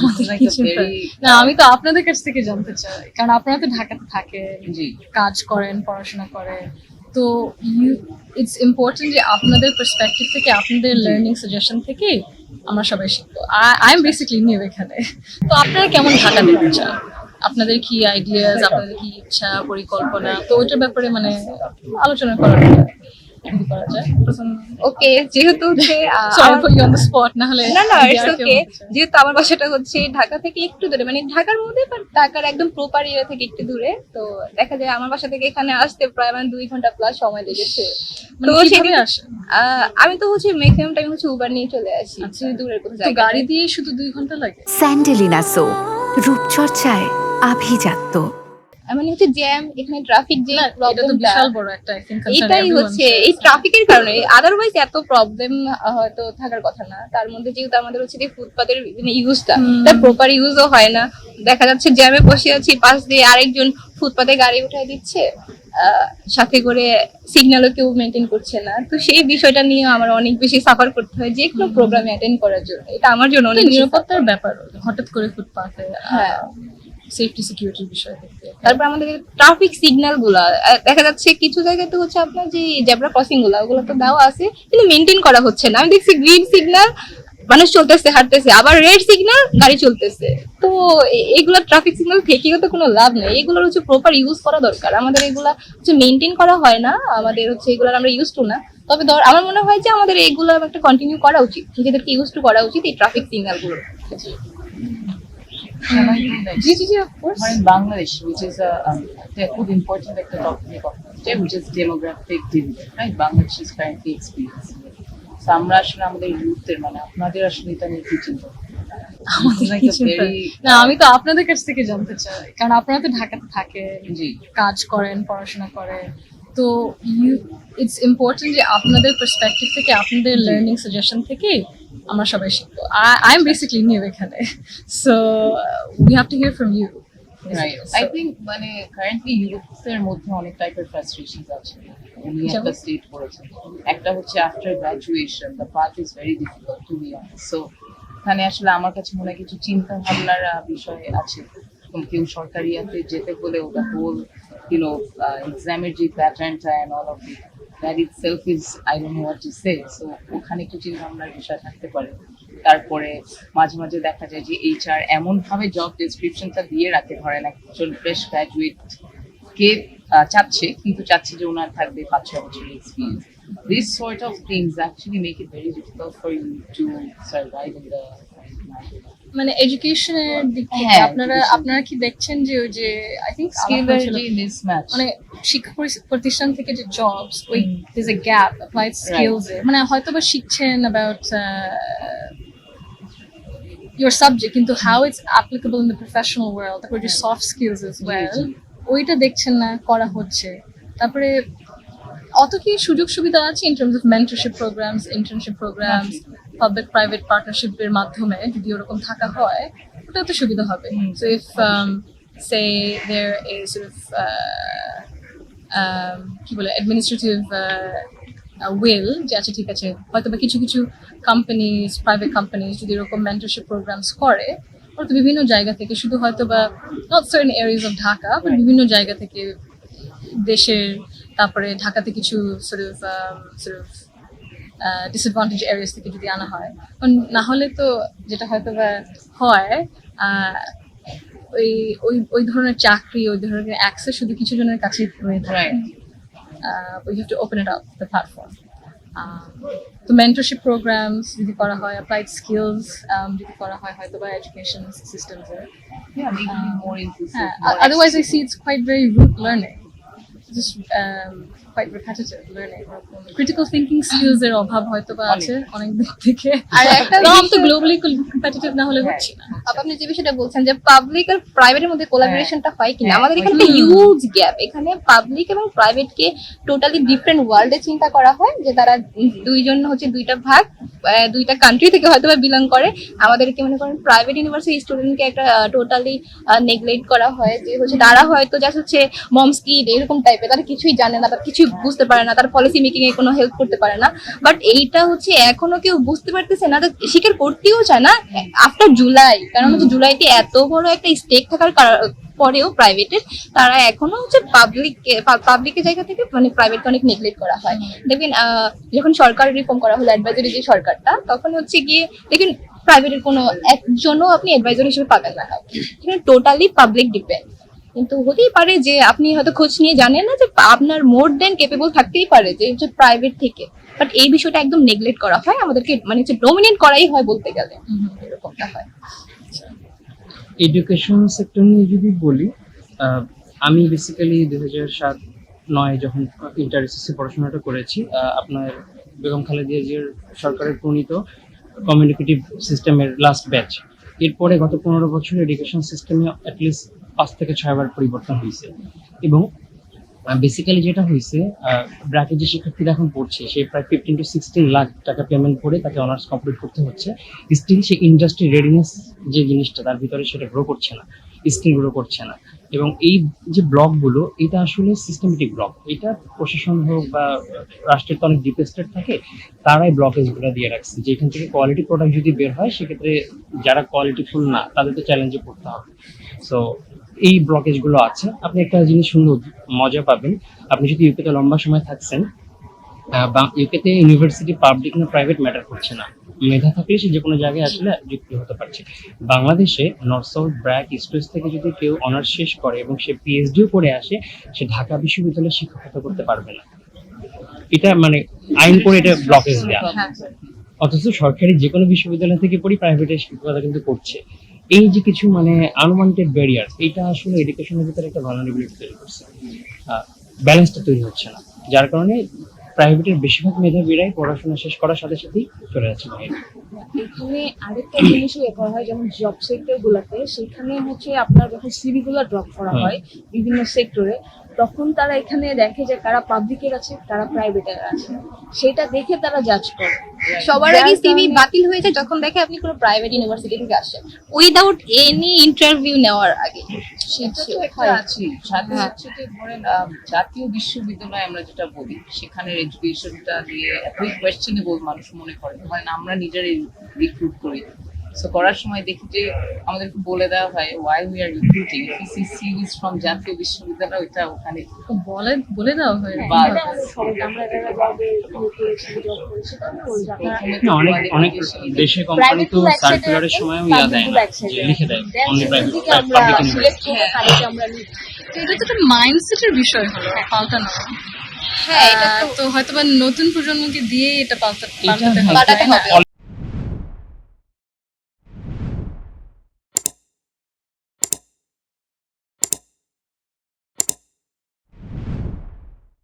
আমাদের like কি a চিন্তা? very না, আমি তো আপনাদের কাছ থেকে জানতে চাই, কারণ আপনারা তো ঢাকাতে থাকেন, জি কাজ করেন, পড়াশোনা করেন, তো ইটস ইম্পর্টেন্ট যে আপনাদের পার্সপেক্টিভ থেকে, আপনাদের লার্নিং সাজেশন থেকে আমরা সবাই শিখবো। আই এম বেসিক্যালি নিউ এখানে। তো আপনারা কেমন ঢাকা দেখতে চান? আপনাদের কি আইডিয়াস, আপনাদের কি ইচ্ছা, পরিকল্পনা, তো ওইটার ব্যাপারে মানে আলোচনা করা যায়, যদি করা যায়। ওকে, যেহেতু হচ্ছে sorry for you on the spot, না হলে না না, যদি ইটস আর কেউ ওকে। বলতে চায়। যেহেতু আমার বাসাটা হচ্ছে ঢাকা থেকে একটু দূরে, মানে ঢাকার মধ্যে বাট ঢাকার একদম প্রপার এরিয়া থেকে একটু দূরে, তো দেখা যায় আমার বাসা থেকে এখানে আসতে প্রায় মানে 2 ঘন্টা প্লাস সময় লেগেছে। মানে তো কিভাবে সেদিন আসেন? আমি তো হচ্ছে ম্যাক্সিমাম টাইম হচ্ছে উবার নিয়ে চলে আসি, আচ্ছা। যদি দূরের কোনো তো জায়গা গাড়ি দিয়ে শুধু 2 ঘন্টা লাগে? স্যান্ডেলিনা সো রূপচর্চায় আভিজাত্য। মানে হচ্ছে জ্যাম, এখানে ট্রাফিক যে না, এটা তো প্রবলেমটা, বিশাল বড় একটা I think concern এটাই everyone হচ্ছে shares. এই ট্রাফিকের কারণে। আদারওয়াইজ এত প্রবলেম হয়তো থাকার কথা না। তার মধ্যে যেহেতু আমাদের হচ্ছে যে ফুটপাতের ইউজটা, তার প্রপার ইউজও হয় না। দেখা যাচ্ছে জ্যামে বসে আছি, পাশ দিয়ে আরেকজন ফুটপাতে গাড়ি উঠাই দিচ্ছে, সাথে করে সিগন্যালও কেউ মেনটেন করছে না। তো সেই বিষয়টা নিয়ে আমার অনেক বেশি সাফার করতে হয় যে কোনো প্রোগ্রামে অ্যাটেন্ড করার জন্য। এটা আমার জন্য তো অনেক বেশি নিরাপত্তার ব্যাপার, হঠাৎ করে ফুটপাতে হ্যাঁ। সেফটি সিকিউরিটির বিষয় থেকে। তারপর আমাদের ট্রাফিক সিগন্যাল গুলা দেখা যাচ্ছে কিছু জায়গায় তো হচ্ছে আপনার যে জেব্রা ক্রসিং গুলা, ওগুলো তো দেওয়া আছে কিন্তু মেনটেন করা হচ্ছে না। আমি দেখছি গ্রিন সিগন্যাল মানুষ চলতেছে, হাঁটতেছে, আবার রেড সিগন্যাল গাড়ি চলতেছে। তো এগুলা ট্রাফিক সিগন্যাল থেকেও তো কোনো লাভ নেই। এগুলোর হচ্ছে প্রপার ইউজ করা দরকার। আমাদের এগুলা হচ্ছে মেনটেন করা হয় না, আমাদের হচ্ছে এগুলার আমরা ইউজ টু না। তবে আমার মনে হয় যে আমাদের এগুলো একটা কন্টিনিউ করা উচিত, নিজেদেরকে ইউজ টু করা উচিত এই ট্রাফিক সিগন্যাল গুলো। Shall I do next? G G G, of course. In Bangladesh, which is a খুব important একটা topic of today, which is demographic dividend, right? Bangladesh is currently experiencing it. So আমরা আসলে আমাদের ইউথের মানে আপনাদের আসলে এটা নিয়ে কি চিন্তা? আমাদের Like কি a চিন্তা? very না, আমি তো আপনাদের কাছ থেকে জানতে চাই, কারণ আপনারা তো ঢাকাতে থাকেন, জি কাজ করেন, পড়াশোনা করেন, তো ইটস ইম্পর্টেন্ট যে আপনাদের পার্সপেক্টিভ থেকে, আপনাদের লার্নিং সাজেশন থেকে আমরা সবাই শিখবো। আই এম বেসিক্যালি নিউ এখানে, so we have to hear from you. Right I think মানে কারেন্টলি ইউথের মধ্যে অনেক টাইপের ফ্রাস্ট্রেশনস আছে। উনি একটা স্টেট করেছেন, একটা হচ্ছে after graduation the path is very difficult to be honest. So এখানে আসলে আমার কাছে মনে হয় কিছু চিন্তা ভাবনার বিষয় আছে। কেউ সরকারি ইয়াতে যেতে হলে ওটা হোল ইউনো এক্সামের যে প্যাটার্নটা and all of it that itself is I don't know what to say. So ওখানে একটু চিন্তা ভাবনার বিষয় থাকতে পারে। তারপরে মাঝে মাঝে দেখা যায় যে এইচআর এমন ভাবে জব ডেসক্রিপশনটা দিয়ে রাখে, ধরেন একজন ফ্রেশ গ্র্যাজুয়েট কে চাচ্ছে, কিন্তু চাচ্ছে যে ওনার থাকবে 5-6 বছরের experience. This sort of things actually make it very difficult for you to survive in the market. মানে এডুকেশনের দিক থেকে হ্যাঁ, আপনারা education. আপনারা কি দেখছেন যে ওই যে আই থিঙ্ক Skill-এর যে mismatch. মানে শিক্ষা প্রতিষ্ঠান থেকে যে জবস, ওই there's a gap applied skills মানে হয়তো বা শিখছেন about your subject, কিন্তু how it's applicable in the professional world, তারপরে যে সফট স্কিলস as well, ওইটা দেখছেন না, করা হচ্ছে। তারপরে অত কি সুযোগ সুবিধা আছে in terms of mentorship programs, internship programs, public private partnership এর মাধ্যমে যদি ওরকম থাকা হয়, ওটা তো সুবিধা হবে। So if say there is sort of কি বলে administrative will, যে আচ্ছা ঠিক আছে, হয়তো বা কিছু কিছু কোম্পানিজ, প্রাইভেট কোম্পানিজ যদি এরকম মেন্টরশিপ প্রোগ্রামস করে, ওরা তো বিভিন্ন জায়গা থেকে, শুধু হয়তো বা not certain areas of Dhaka, but বিভিন্ন জায়গা থেকে দেশের, তারপরে ঢাকাতে কিছু sort of ডিসঅ্যাডভান্টেজ এরিয়াস থেকে যদি আনা হয়, না হলে তো যেটা হয়তো বা হয় ওই ওই ওই ধরনের চাকরি, ওই ধরনের অ্যাক্সেস শুধু কিছু জনের কাছেই হয়ে থাকে। Right. We have to open it up, the platform. তো মেন্টরশিপ প্রোগ্রামস যদি করা হয়, অ্যাপ্লাইড স্কিলস যদি করা হয়, হয়তো বা এডুকেশন সিস্টেমস এর, Yeah, making it more inclusive. হ্যাঁ, more otherwise I accessible. see it's quite very rote learning, just quite repetitive learning. Critical thinking skills এর অভাব হয়তো বা আছে অনেক দিক থেকে। আর একটা তো আমি তো গ্লোবালি কম্পিটিটিভ না হলে হচ্ছে না। আপনি যে বিষয়টা বলছেন যে পাবলিক আর প্রাইভেটের মধ্যে কোলাবোরেশনটা হয় কিনা, হ্যাঁ, আমাদের এখানে একটা হিউজ গ্যাপ। এখানে পাবলিক এবং প্রাইভেট কে টোটালি ডিফারেন্ট ওয়ার্ল্ডে চিন্তা করা হয়, যে তারা দুইজন হচ্ছে দুইটা ভাগ, দুইটা কান্ট্রি থেকে হয়তো বিলং করে, আমাদেরকে মনে করেন প্রাইভেট ইউনিভার্সিটি স্টুডেন্টকে একটা টোটালি নেগলেক্ট করা হয়, যে হচ্ছে তারা হয়তো জাস্ট হচ্ছে মমস কিড এরকম টাইপের, তারা কিছুই জানে না, তারা কিছুই বুঝতে পারে না, তার পলিসি মেকিং এ কোনো হেল্প করতে পারে না। বাট এইটা হচ্ছে এখনো কেউ বুঝতে পারতেছে না, স্বীকার করতেও চায় না আফটার জুলাই, কারণ হচ্ছে জুলাইতে এত বড় একটা স্টেক থাকার পরেও প্রাইভেটের তারা এখনো হচ্ছে পাবলিকের জায়গা থেকে মানে প্রাইভেটকে অনেক নেগলেক্ট করা হয়। দেখবেন যখন সরকার রিফর্ম করা হলো অ্যাডভাইজারি যে সরকারটা, তখন হচ্ছে গিয়ে দেখবেন প্রাইভেটের কোনো একজনও আপনি অ্যাডভাইজার হিসেবে পাবেন না, এখানে টোটালি পাবলিক ডিপেন্ড। কিন্তু হতেই পারে যে আপনি হয়তো খোঁজ নিয়ে জানেন না যে আপনার মোর দেন কেপেবল থাকতেই পারে যে হচ্ছে প্রাইভেট থেকে, বাট এই বিষয়টা একদম নেগলেক্ট করা হয়, আমাদেরকে মানে হচ্ছে ডমিনেট করাই হয় বলতে গেলে, এরকমটা হয়। এডুকেশন সেক্টর নিয়ে যদি বলি, আমি বেসিক্যালি 2007-09 যখন ইন্টার এসএসসি পড়াশোনাটা করেছি, আপনার বেগম খালেদা জিয়ার সরকারের প্রণীত কমিউনিকেটিভ সিস্টেমের লাস্ট ব্যাচ। এরপরে গত 15 বছর এডুকেশন সিস্টেমে অ্যাটলিস্ট 5 থেকে 6 বার পরিবর্তন হয়েছে। এবং বেসিক্যালি যেটা হয়েছে, ব্র্যাকেট যে শিক্ষার্থীরা এখন পড়ছে সে প্রায় 15 to 16 লাখ টাকা পেমেন্ট করে তাকে অনার্স কমপ্লিট করতে হচ্ছে। স্টিল সে ইন্ডাস্ট্রি রেডিনেস যে জিনিসটা তার ভিতরে সেটা গ্রো করছে না, স্কিল গ্রো করছে না। এবং এই যে ব্লকগুলো, এটা আসলে সিস্টেমেটিক ব্লক, এটা প্রশাসন হোক বা রাষ্ট্রের তো অনেক ডিপেস্টেড থাকে, তারাই ব্লকেজগুলো দিয়ে রাখছে যে এখান থেকে কোয়ালিটি প্রোডাক্ট যদি বের হয় সেক্ষেত্রে যারা কোয়ালিটিফুল না তাদের তো চ্যালেঞ্জে পড়তে হবে। সো এই ব্লকেজগুলো আছে। আপনি একটা জিনিস সুন্দর মজা পাবেন, আপনি যদি ইউকেতে লম্বা সময় থাকছেন, ইউকেতে ইউনিভার্সিটি পাবলিক না প্রাইভেট ম্যাটার করছে না, মেধা থাকলে সে যে কোনো জায়গায় আসলে যুক্ত হতে পারছে। বাংলাদেশে north south BRAC east West থেকে যদি কেউ অনার্স শেষ করে এবং সে পিএইচডিও করে আসে, সে ঢাকা বিশ্ববিদ্যালয়ে শিক্ষকতা করতে পারবে না। এটা মানে আইন করে এটা ব্লকেজ দেয়া। অথচ সরকারি যে কোনো বিশ্ববিদ্যালয় থেকে পড়ি প্রাইভেটে শিক্ষকতা কিন্তু করছে। এই যে কিছু মানে আনওয়ান্টেড ব্যারিয়ার, এটা আসলে এডুকেশনের ভিতরে একটা ভালনারেবিলিটি তৈরি করছে, ব্যালেন্সটা তৈরি হচ্ছে না, যার কারণে প্রাইভেটের বেশিরভাগ মেধাবীরাই পড়াশোনা শেষ করার সাথে সাথেই চলে যাচ্ছে বাইরে। এখানে আরেকটা জিনিসও করা হয়, যেমন জব সেক্টর গুলাতে, সেখানে হচ্ছে আপনার যখন সিভি গুলো ড্রপ করা হয় বিভিন্ন সেক্টরে, তখন তারা এখানে দেখে যে কারা পাবলিকের আছে কারা প্রাইভেটের আছে, সেটা দেখে তারা জাজ করে। সবার আগে সিভি বাতিল হয়ে যায় যখন দেখে আপনি কোনো প্রাইভেট ইউনিভার্সিটি থেকে আসছেন, উইদাউট এনি ইন্টারভিউ নেওয়ার আগে। সেটা তো একটা আছেই। সাথে হচ্ছে যে ধরেন জাতীয় বিশ্ববিদ্যালয় আমরা যেটা বলি, সেখানের এডুকেশনটা নিয়ে এতই কোয়েশ্চেনেবল মানুষ মনে করে। ধরেন আমরা নিজেরাই রিক্রুট করি, সো করার সময় দেখি যে আমাদেরকে বলে দেওয়া হয় why we are recruiting if you see CVs from Jatiya Bishwabidyalay, ওইটা ওখানে বলে দেওয়া হয় বা সবাইকে আমরা যারা জবে করেছি জব করেছি না, অনেক দেশে কোম্পানি তো সার্কুলারের সময়ও দেয় না, যে লিখে দেয় অনলি প্রাইভেট পাবলিক ইউনিভার্সিটি। আমরা নিই। তো এটা তো একটা মাইন্ডসেটের বিষয় হলো পাল্টানো। হ্যাঁ, এটা তো হয়তো বা নতুন প্রজন্মকে দিয়ে এটা পাল্টাতে এটা হবে, পাল্টাতে তাই না? হবে।